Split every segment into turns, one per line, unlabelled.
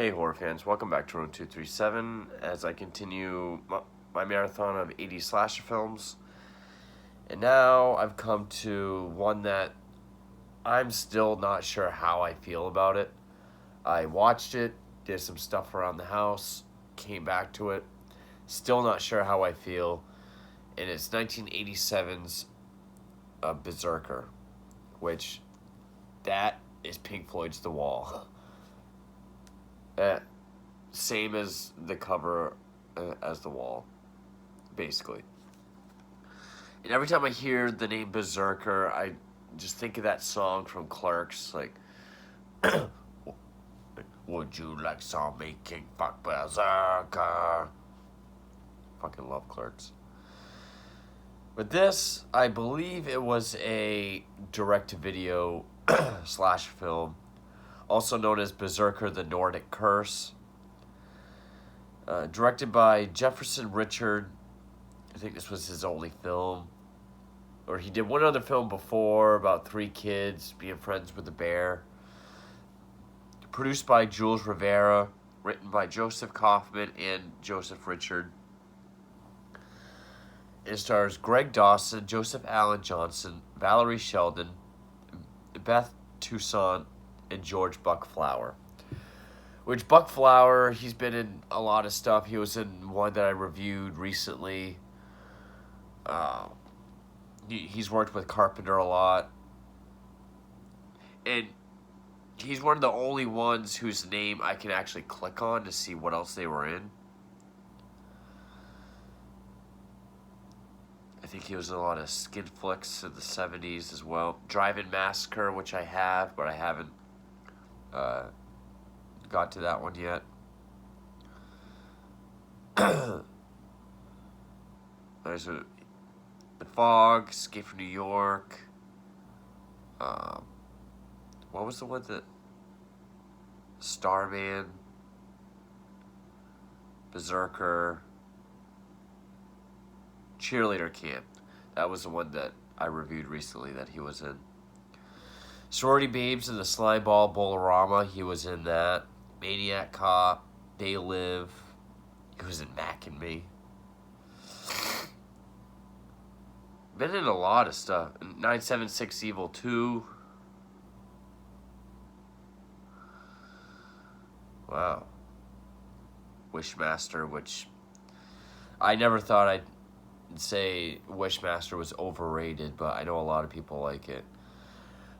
Hey horror fans, welcome back to Room 237 as I continue my marathon of 80 slasher films. And now I've come to one that I'm still not sure how I feel about it. I watched it, did some stuff around the house, came back to it, still not sure how I feel. And it's 1987's Berserker, which that is Pink Floyd's The Wall. Same as the cover as The Wall, basically. And every time I hear the name Berserker, I just think of that song from Clerks, like, would you like some making fuck Berserker? Fucking love Clerks. But this, I believe it was a direct-to-video slash film, also known as Berserker: The Nordic Curse. Directed by Jefferson Richard. I think this was his only film. Or he did one other film before about three kids being friends with a bear. Produced by Jules Rivera. Written by Joseph Kaufman and Joseph Richard. It stars Greg Dawson, Joseph Allen Johnson, Valerie Sheldon, Beth Toussaint, and George Buck Flower. Which Buck Flower, he's been in a lot of stuff. He was in one that I reviewed recently. He's worked with Carpenter a lot. And he's one of the only ones whose name I can actually click on to see what else they were in. I think he was in a lot of skin flicks in the 70s as well. Drive-In Massacre, which I have, but I haven't got to that one yet. There's The Fog, Escape from New York. What was the one that... Starman, Berserker, Cheerleader Camp. That was the one that I reviewed recently that he was in. Sorority Babes and the Slime Ball Bolorama, he was in that. Maniac Cop, They Live, he was in Mac and Me. Been in a lot of stuff. 976 Evil 2. Wow. Wishmaster, which I never thought I'd say Wishmaster was overrated, but I know a lot of people like it.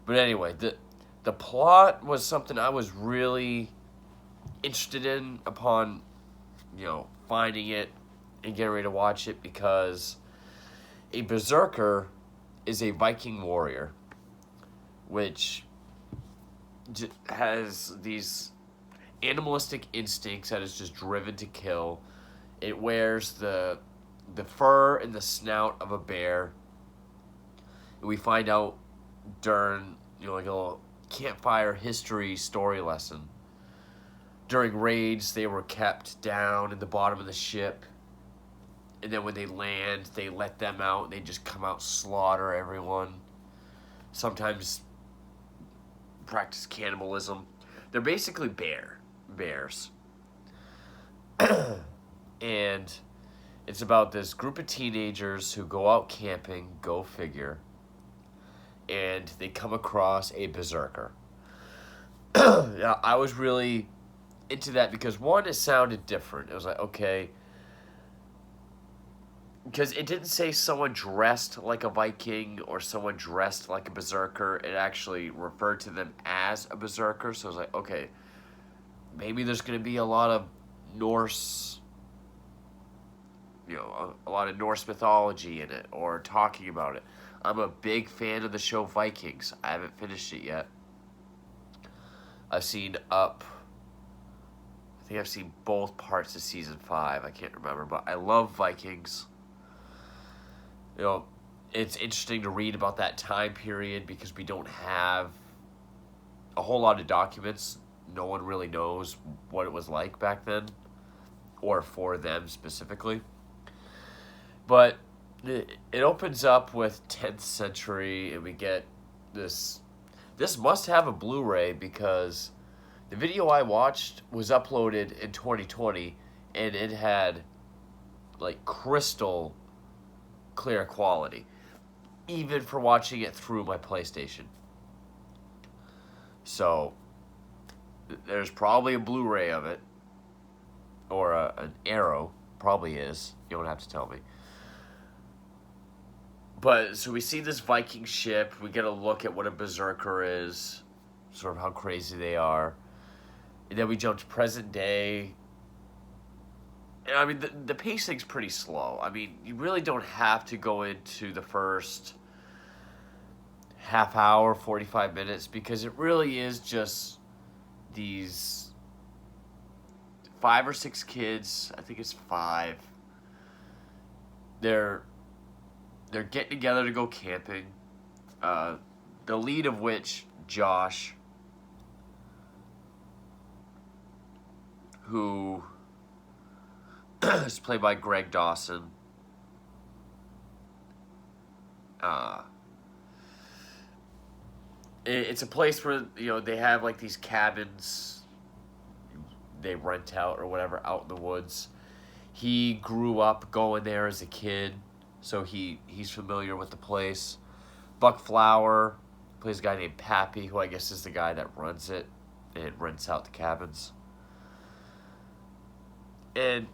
But anyway, the plot was something I was really interested in upon, finding it and getting ready to watch it, because a Berserker is a Viking warrior, which has these animalistic instincts that is just driven to kill. It wears the fur and the snout of a bear. And we find out during, like a little campfire history story lesson. During raids, they were kept down in the bottom of the ship. And then when they land, they let them out. And they just come out, slaughter everyone. Sometimes practice cannibalism. They're basically bears. And it's about this group of teenagers who go out camping, go figure, and they come across a berserker. Yeah, I was really into that because, one, it sounded different. It was like, okay, because it didn't say someone dressed like a Viking or someone dressed like a berserker. It actually referred to them as a berserker. So I was like, okay, maybe there's going to be a lot of Norse, a lot of Norse mythology in it, or talking about it. I'm a big fan of the show Vikings. I haven't finished it yet. I've seen I think I've seen both parts of season 5. I can't remember, but I love Vikings. It's interesting to read about that time period because we don't have a whole lot of documents. No one really knows what it was like back then, or for them specifically. But it opens up with 10th century, and we get this. This must have a Blu-ray because The video I watched was uploaded in 2020, and it had like crystal clear quality, even for watching it through my PlayStation. So there's probably a Blu-ray of it, or an Arrow. Probably is. You don't have to tell me. But so we see this Viking ship. We get a look at what a berserker is, sort of how crazy they are. And then we jump to present day. And I mean, the pacing's pretty slow. I mean, you really don't have to go into the first half hour, 45 minutes, because it really is just these 5 or 6 kids. I think it's 5. They're getting together to go camping. The lead of which, Josh, who is played by Greg Dawson. It's a place where, you know, they have like these cabins they rent out or whatever out in the woods. He grew up going there as a kid, so he's familiar with the place. Buck Flower plays a guy named Pappy, who I guess is the guy that runs it and rents out the cabins. And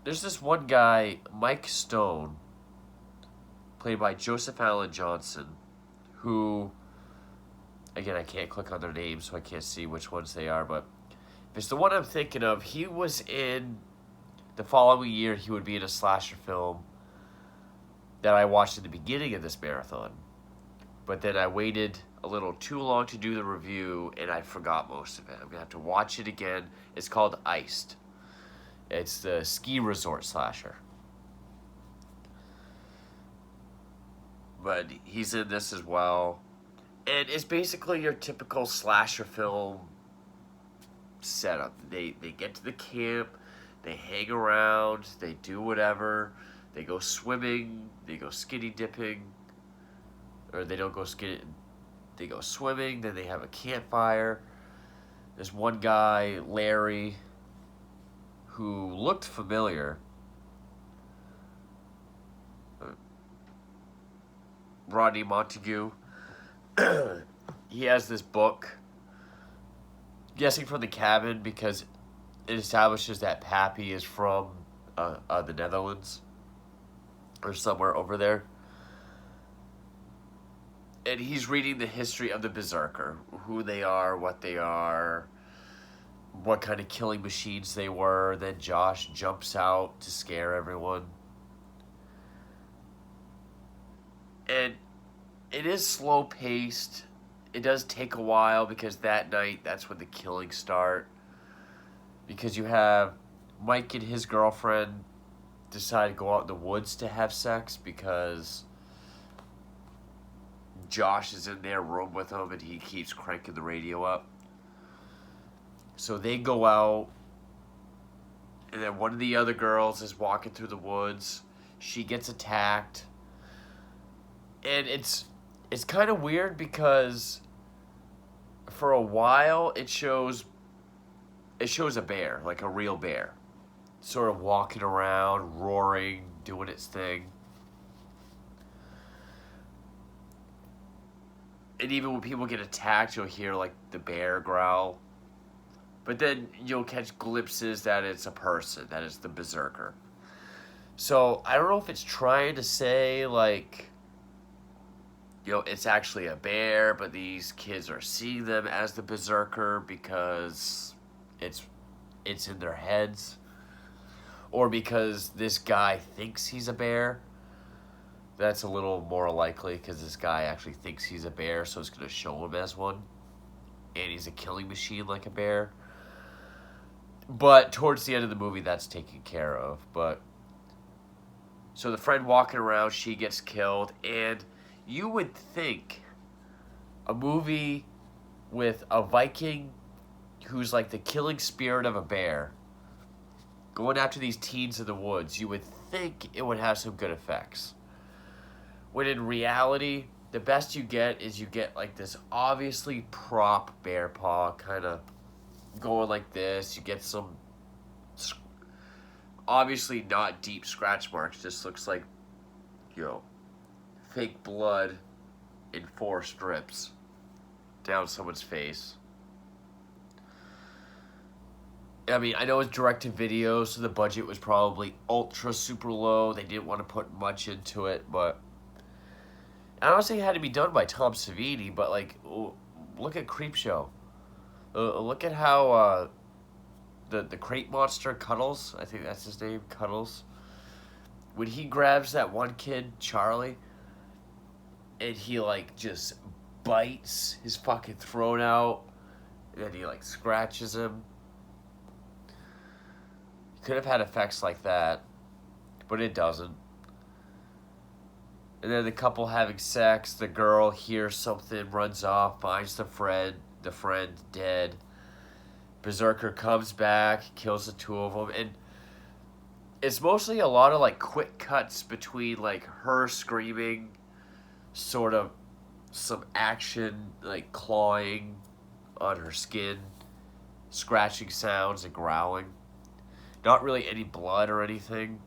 there's this one guy, Mike Stone, played by Joseph Allen Johnson, who, again, I can't click on their names, so I can't see which ones they are, but if it's the one I'm thinking of, he was in, the following year, he would be in a slasher film that I watched at the beginning of this marathon. But then I waited a little too long to do the review, and I forgot most of it. I'm going to have to watch it again. It's called Iced. It's the ski resort slasher. But he's in this as well. And it's basically your typical slasher film setup. They get to the camp, they hang around, they do whatever. They go swimming, they go skinny dipping. Or they don't go skinny, they go swimming, then they have a campfire. There's one guy, Larry, who looked familiar. Rodney Montague. He has this book, guessing from the cabin, because it establishes that Pappy is from the Netherlands or somewhere over there. And he's reading the history of the Berserker, who they are, what kind of killing machines they were. Then Josh jumps out to scare everyone. And it is slow paced. It does take a while because that night, that's when the killings start. Because you have Mike and his girlfriend decide to go out in the woods to have sex because Josh is in their room with him and he keeps cranking the radio up. So they go out, and then one of the other girls is walking through the woods. She gets attacked. And it's kind of weird because for a while it shows a bear, like a real bear, sort of walking around, roaring, doing its thing. And even when people get attacked, you'll hear like the bear growl. But then you'll catch glimpses that it's a person, that it's the Berserker. So I don't know if it's trying to say like, you know, it's actually a bear, but these kids are seeing them as the Berserker because it's in their heads. Or because this guy thinks he's a bear. That's a little more likely because this guy actually thinks he's a bear, so it's going to show him as one. And he's a killing machine like a bear. But towards the end of the movie, that's taken care of. But so the friend walking around, she gets killed, and you would think a movie with a Viking who's like the killing spirit of a bear going after these teens in the woods, you would think it would have some good effects. When in reality, the best you get is you get like this obviously prop bear paw kind of going like this. You get some, obviously not deep scratch marks. Just looks like, you know, fake blood in 4 strips down someone's face. I mean, I know it's direct to video, so the budget was probably ultra super low. They didn't want to put much into it, but I don't say it had to be done by Tom Savini, but like, look at Creepshow. Look at how the crate monster Cuddles, I think that's his name, Cuddles. When he grabs that one kid, Charlie, and he like just bites his fucking throat out, and then he like scratches him. He could have had effects like that, but it doesn't. And then the couple having sex, the girl hears something, runs off, finds the friend dead. Berserker comes back, kills the 2 of them, and it's mostly a lot of like quick cuts between like her screaming, sort of some action, like clawing on her skin, scratching sounds and growling. Not really any blood or anything.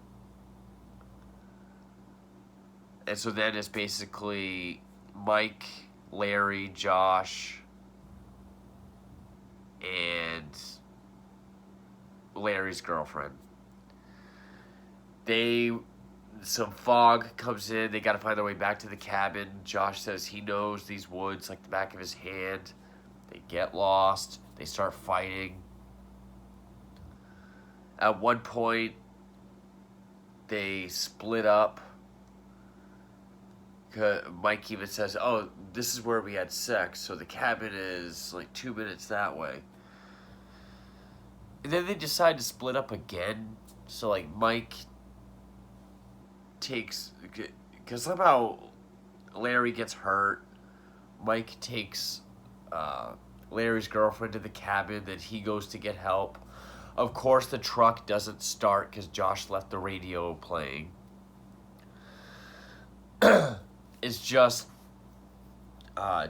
And so then it's basically Mike, Larry, Josh, and Larry's girlfriend. Some fog comes in. They got to find their way back to the cabin. Josh says he knows these woods like the back of his hand. They get lost. They start fighting. At one point, they split up. Mike even says, "Oh, this is where we had sex, so the cabin is like 2 minutes that way." And then they decide to split up again. So like Mike takes, because somehow Larry gets hurt. Mike takes Larry's girlfriend to the cabin. Then he goes to get help. Of course, the truck doesn't start because Josh left the radio playing. It's just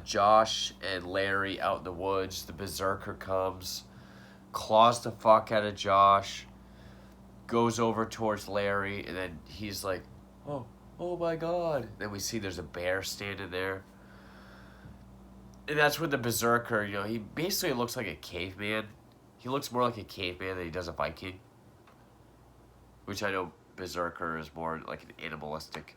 Josh and Larry out in the woods. The Berserker comes, claws the fuck out of Josh, goes over towards Larry, and then he's like, oh my god. Then we see there's a bear standing there. And that's when the Berserker, he basically looks like a caveman. He looks more like a caveman than he does a Viking. Which I know Berserker is more like an animalistic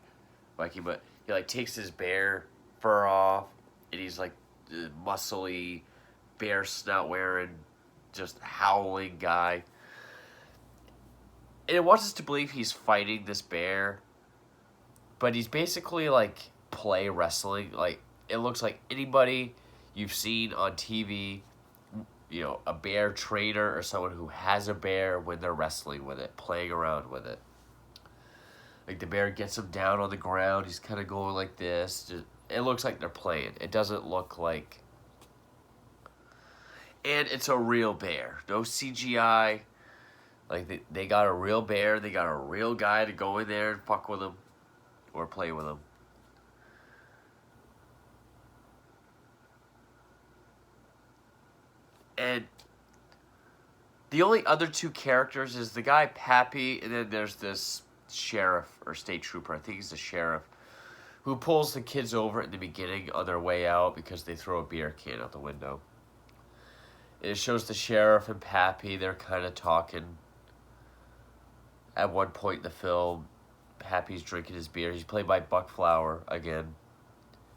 Viking, but he like takes his bear fur off, and he's like a muscly, bear snout wearing, just howling guy. And it wants us to believe he's fighting this bear, but he's basically like play wrestling. Like, it looks like anybody you've seen on TV, a bear trainer or someone who has a bear when they're wrestling with it, playing around with it. Like, the bear gets him down on the ground. He's kind of going like this. It looks like they're playing. It doesn't look like... And it's a real bear. No CGI. Like, they got a real bear. They got a real guy to go in there and fuck with him. Or play with him. And the only other 2 characters is the guy Pappy, and then there's this sheriff or state trooper, I think he's the sheriff, who pulls the kids over in the beginning on their way out because they throw a beer can out the window. And it shows the sheriff and Pappy, they're kind of talking. At one point in the film, Pappy's drinking his beer. He's played by Buck Flower again.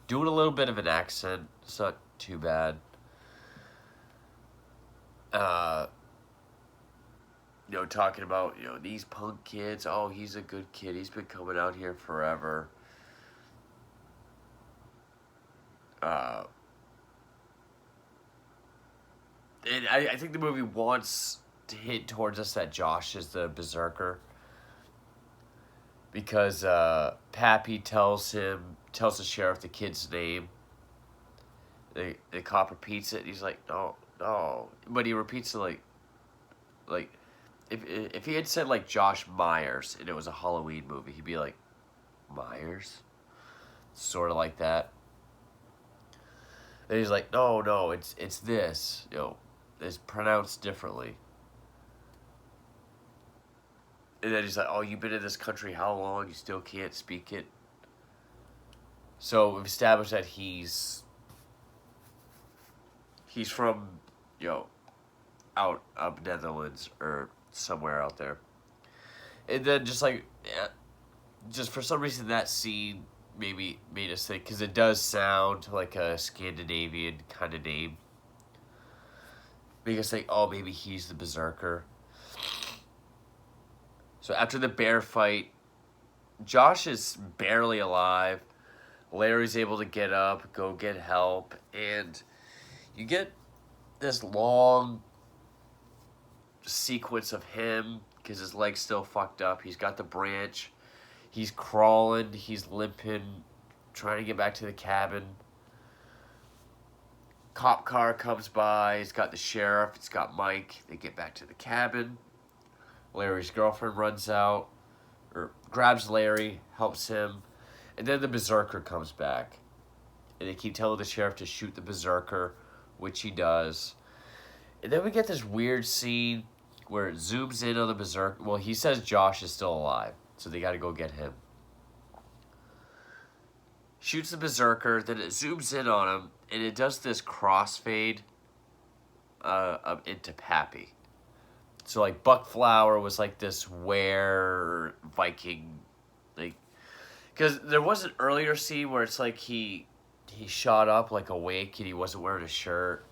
Doing a little bit of an accent. It's not too bad. Talking about, these punk kids. Oh, he's a good kid. He's been coming out here forever. And I think the movie wants to hint towards us that Josh is the Berserker. Because Pappy tells the sheriff the kid's name. The cop repeats it, and he's like, no. But he repeats it like, if he had said like Josh Myers and it was a Halloween movie, he'd be like, Myers? Sort of like that. And he's like, no, it's this, is pronounced differently. And then he's like, "Oh, you've been in this country how long? You still can't speak it." So we've established that he's from, you know, out of Netherlands or somewhere out there. And then just like, yeah, just for some reason that scene maybe made us think, because it does sound like a Scandinavian kind of name. Make us think, oh, maybe he's the Berserker. So after the bear fight, Josh is barely alive. Larry's able to get up, go get help, and you get this long sequence of him because his leg's still fucked up. He's got the branch. He's crawling. He's limping, trying to get back to the cabin. Cop car comes by. It's got the sheriff. It's got Mike. They get back to the cabin. Larry's girlfriend runs out, or grabs Larry, helps him, and then the Berserker comes back. And they keep telling the sheriff to shoot the Berserker, which he does. And then we get this weird scene where it zooms in on the Berserker. Well, he says Josh is still alive, so they got to go get him. Shoots the Berserker, then it zooms in on him, and it does this crossfade into Pappy. So, like, Buckflower was, like, this were Viking, like... Because there was an earlier scene where it's like he shot up, like, awake, and he wasn't wearing a shirt.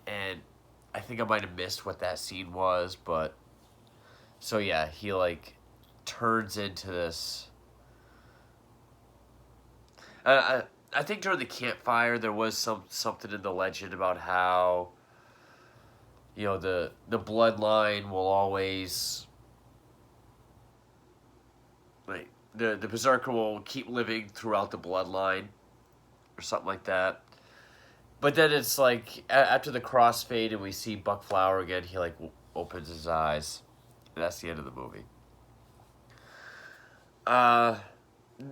And I think I might have missed what that scene was, but... So, yeah, he, like, turns into this... I think during the campfire there was something in the legend about how, you know, the bloodline will always, like, the Berserker will keep living throughout the bloodline or something like that. But then it's like after the crossfade and we see Buckflower again, he like opens his eyes, and that's the end of the movie.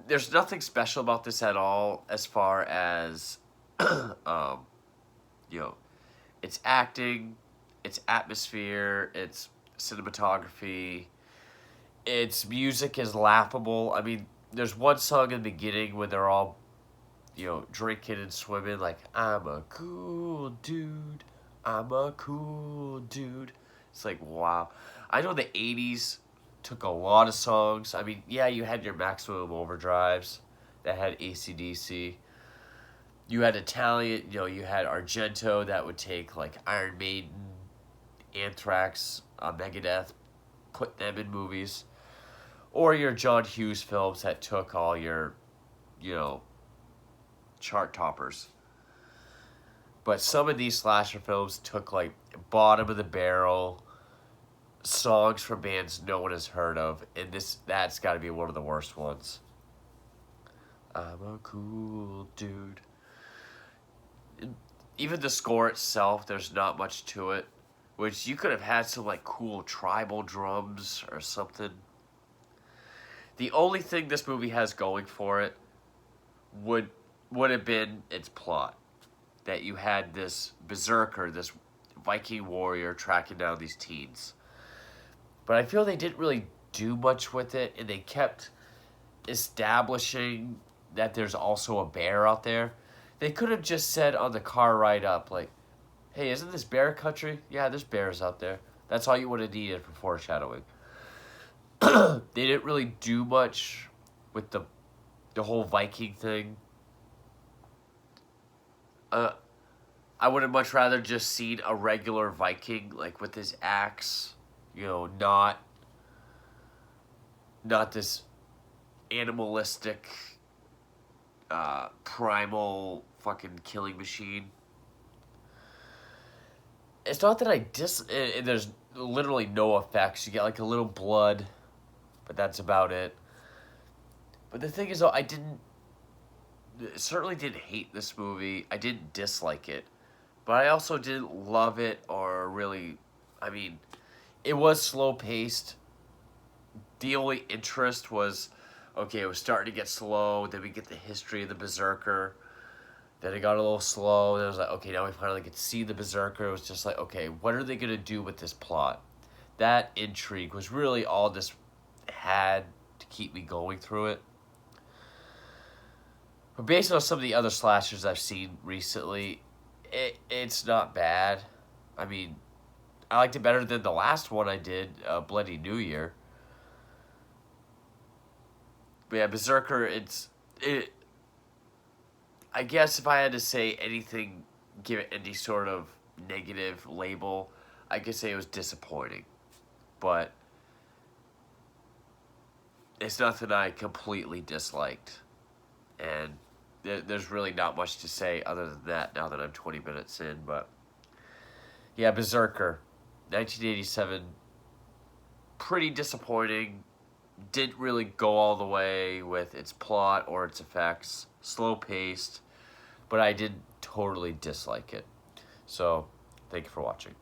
There's nothing special about this at all as far as, you know, its acting, its atmosphere, its cinematography. Its music is laughable. I mean, there's one song in the beginning when they're all, you know, drinking and swimming, like, I'm a cool dude, I'm a cool dude. It's like, wow. I know the 80s took a lot of songs. I mean, yeah, you had your Maximum Overdrives that had AC/DC. You had Italian, you know, you had Argento that would take, like, Iron Maiden, Anthrax, Megadeth, put them in movies. Or your John Hughes films that took all your, you know, chart toppers. But some of these slasher films took, like, bottom of the barrel songs from bands no one has heard of, and that's got to be one of the worst ones. I'm a cool dude. Even the score itself, there's not much to it, which you could have had some like cool tribal drums or something. The only thing this movie has going for it would have been its plot. That you had this Berserker, this Viking warrior tracking down these teens. But I feel they didn't really do much with it, and they kept establishing that there's also a bear out there. They could have just said on the car ride up, like, hey, isn't this bear country? Yeah, there's bears out there. That's all you would have needed for foreshadowing. They didn't really do much with the whole Viking thing. I would have much rather just seen a regular Viking, like, with his axe. You know, not this animalistic, primal fucking killing machine. It's not that there's literally no effects. You get like a little blood, but that's about it. But the thing is, though, certainly didn't hate this movie. I didn't dislike it, but I also didn't love it or really, I mean, it was slow-paced. The only interest was, okay, it was starting to get slow. Then we get the history of the Berserker. Then it got a little slow, and I was like, okay, now we finally get to see the Berserker. It was just like, okay, what are they going to do with this plot? That intrigue was really all this had to keep me going through it. But based on some of the other slashers I've seen recently, it's not bad. I mean, I liked it better than the last one I did, Bloody New Year. But yeah, Berserker, it. I guess if I had to say anything, give it any sort of negative label, I could say it was disappointing. But it's nothing I completely disliked. And there's really not much to say other than that now that I'm 20 minutes in. But yeah, Berserker, 1987, pretty disappointing. Didn't really go all the way with its plot or its effects. Slow paced, but I did totally dislike it. So, thank you for watching.